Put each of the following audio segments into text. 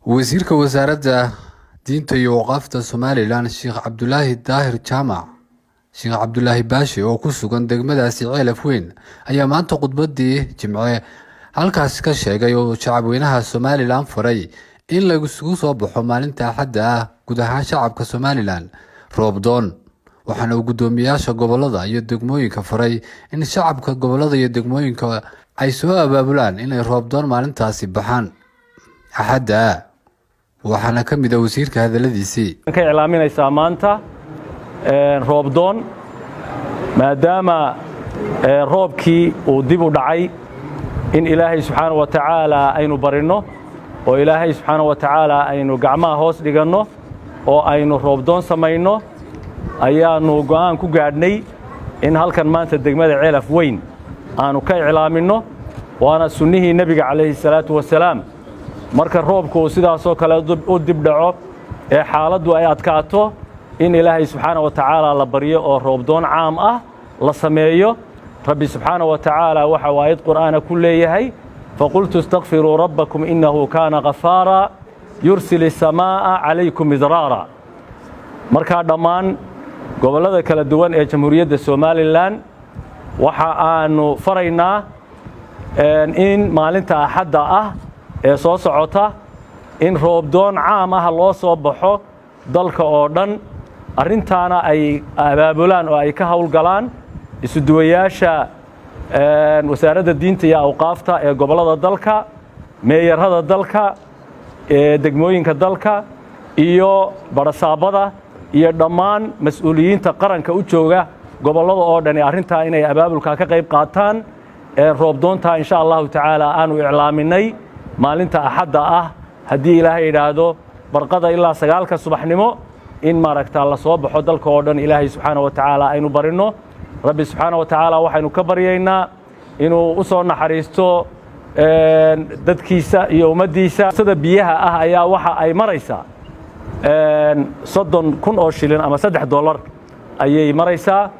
wasiirka wasaaradda diinta iyo waqaafta Somaliland Sheekh Cabdullaahi Daahir Jaamac Sheekh Cabdullaahi Baashi oo ku sugan degmadaasi Ceelaf Weyn ayaa maanta khudbadii Jimce halkaas ka sheegay oo shacabweynaha Somaliland faray in lagu soo baxo maalinta Axadda ah guud ahaan shacabka Somaliland roobdoon waxaana uu gudoomiyaasha gobolada iyo degmooyinka faray in shacabka gobolada iyo degmooyinka ay soo abaabulaan inay roobdoon maalintaasi baxaan Axadda waxaana ka mid ah wasiirka hadaladiisii ka iclaaminaysaa maanta roobdoon maadaama roobkii uu dib u dhacay in ilaahay subxaanahu wa tacaala aynu barino oo ilaahay subxaanahu wa tacaala aynu gacmaha hoos dhiganno oo aynu roobdoon samayno ayaanu go'aan ku gaadhnay in halkan maanta degmada Ceelaf Weyn aanu ka iclaaminno waana sunnihii nabiga calayhi salaatu wasalaam marka roobku sidaas oo kale u dib dhaco ee xaaladdu ay adkaato in ilaahay subxaanahu wa tacaala la baryo oo roobdoon caam ah la sameeyo rabbi subxaanahu wa tacaala waxa waayad qur'aana ku leeyahay faqultu astaghfiruu rabbakum innahu kaana ghafaara yursilis samaa'a calaykum midraara marka dhammaan gobolada kala duwan ee jamhuuriyadda Somaliland waxa aanu faraynaa in maalinta Axadda ah ee soo socota in roobdoon caam ah loo soo baxo dalka oo dhan arrintaana ay abaabulaan oo ay ka hawlgalaan isu duwayaasha wasaaradda diinta iyo awqaafta ee gobolada dalka meeyarada dalka ee degmooyinka dalka iyo barasaabada iyo dhammaan mas'uuliyiinta qaranka u jooga gobolada oo dhan arrintaa inay abaabulka ka qayb qaataan roobdoonta insha Allah tacaala aanu iclaaminay maalinta Axadda ah haddii ilaahay yiraahdo barqada ilaa 9 subaxnimo in maaragta la soo baxo dalka oo dhan ilaahay subxaanahu wa tacaala aynu barino rabbi subxaanahu wa tacaala waxaynu ka baryaynaa inuu u soo naxariisto dadkiisa iyo ummadiisa sida biyaha ah ayaa waxa ay maraysaa 30,000 oo shilin ama $3 ayay maraysaa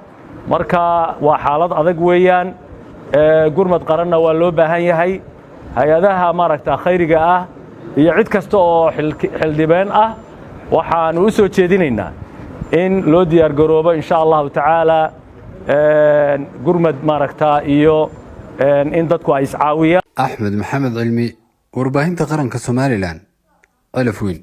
marka waa xaalad adag weeyaan gurmad qaranna waa loo baahan yahay hay'adaha maaragta khayriga ah iyo cid kasta oo xildhibaan ah waxaan u soo jeedinaynaa in loo diyaar garoobo insha Allah tacaala gurmad maaragta iyo in dadku ay iscaawiyaan Axmed Maxamed Cilmi warbaahinta qaranka Somaliland Ceelaf Weyn.